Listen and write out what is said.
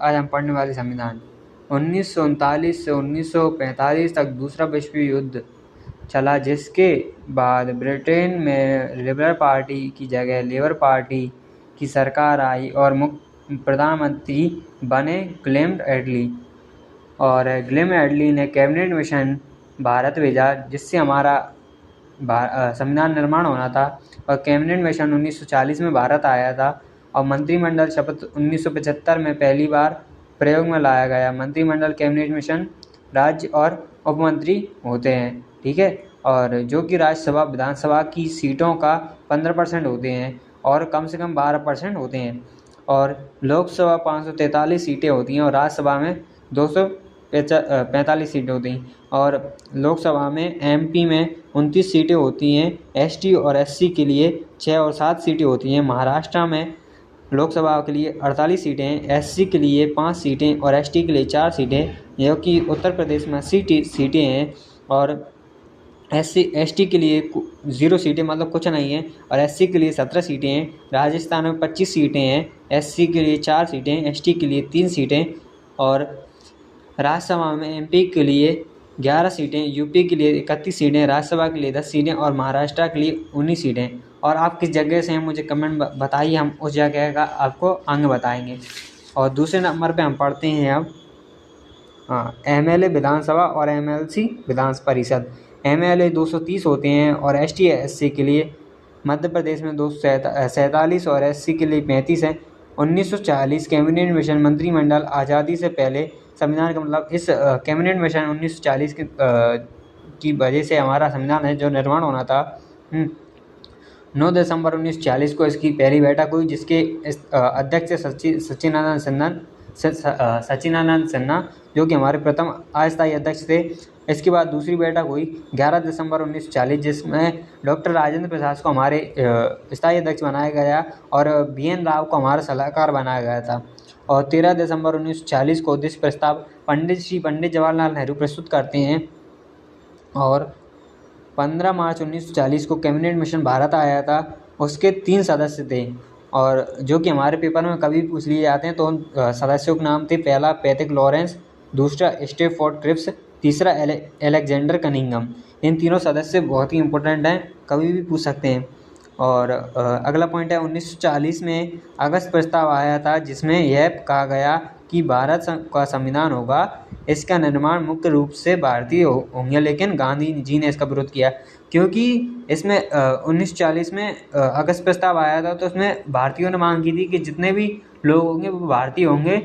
आज हम पढ़ने वाले संविधान 1939 से 1945 तक दूसरा विश्व युद्ध चला, जिसके बाद ब्रिटेन में लिबरल पार्टी की जगह लेबर पार्टी की सरकार आई और मुख्य प्रधानमंत्री बने ग्लेन एटली। और ग्लेन एटली ने कैबिनेट मिशन भारत भेजा, जिससे हमारा संविधान निर्माण होना था। और कैबिनेट मिशन 1940 में भारत आया था और मंत्रिमंडल शपथ 1975 में पहली बार प्रयोग में लाया गया। मंत्रिमंडल कैबिनेट मिशन राज्य और उपमंत्री होते हैं, ठीक है। और जो कि राज्यसभा विधानसभा की सीटों का 15% होते हैं और कम से कम 12% होते हैं। और लोकसभा 543 सीटें होती हैं और राज्यसभा में 245 सीटें होती हैं। और लोकसभा में एमपी में 29 सीटें होती हैं। एसटी और एससी के लिए 6 और 7 सीटें होती हैं। महाराष्ट्र में लोकसभा के लिए 48 सीटें हैं, एससी के लिए 5 सीटें और एसटी के लिए 4 सीटें, जबकि उत्तर प्रदेश में 80 सीटें हैं और एसटी के लिए 0 सीटें, मतलब कुछ नहीं है। और एससी के लिए 17 सीटें हैं। राजस्थान में 25 सीटें हैं, एससी के लिए 4 सीटें, एसटी के लिए 3 सीटें। और राज्यसभा में एमपी के लिए 11 सीटें, यूपी के लिए 31 सीटें, राज्यसभा के लिए 10 सीटें और महाराष्ट्र के लिए 19 सीटें। और आप किस जगह से हैं मुझे कमेंट बताइए, हम उस जगह का आपको आगे बताएंगे। और दूसरे नंबर पे हम पढ़ते हैं अब एमएलए विधानसभा और एमएलसी विधान परिषद। एमएलए 230 होते हैं और एसटी एससी के लिए मध्य प्रदेश में 247 और एससी के लिए 35 हैं। 1940 कैबिनेट मिशन मंत्रिमंडल आज़ादी से पहले संविधान का मतलब इस कैबिनेट मिशन 1940 की वजह से हमारा संविधान है जो निर्माण होना था। 9 दिसंबर 1940 को इसकी पहली बैठक हुई, जिसके अध्यक्ष सच्चिदानंद सिन्हा, जो कि हमारे प्रथम अस्थायी अध्यक्ष थे। इसके बाद दूसरी बैठक हुई 11 दिसंबर 1940, जिसमें डॉक्टर राजेंद्र प्रसाद को हमारे स्थायी अध्यक्ष बनाया गया और बीएन राव को हमारा सलाहकार बनाया गया था। और 13 दिसंबर 1940 को उद्देश्य प्रस्ताव पंडित जवाहरलाल नेहरू प्रस्तुत करते हैं। और 15 मार्च 1940 को कैबिनेट मिशन भारत आया था। उसके 3 सदस्य थे और जो कि हमारे पेपर में कभी पूछ लिए जाते हैं। तो उन सदस्यों के नाम थे, पहला पैट्रिक लॉरेंस, दूसरा स्टेफोर्ड क्रिप्स, तीसरा अलेक्जेंडर कनिंघम। इन तीनों सदस्य बहुत ही इंपॉर्टेंट हैं, कभी भी पूछ सकते हैं। और अगला पॉइंट है 1940 में अगस्त प्रस्ताव आया था, जिसमें यह कहा गया कि भारत का संविधान होगा, इसका निर्माण मुख्य रूप से भारतीय होंगे। लेकिन गांधी जी ने इसका विरोध किया, क्योंकि इसमें 1940 में अगस्त प्रस्ताव आया था, तो उसमें भारतीयों ने मांग की थी कि जितने भी लोग होंगे वो भारतीय होंगे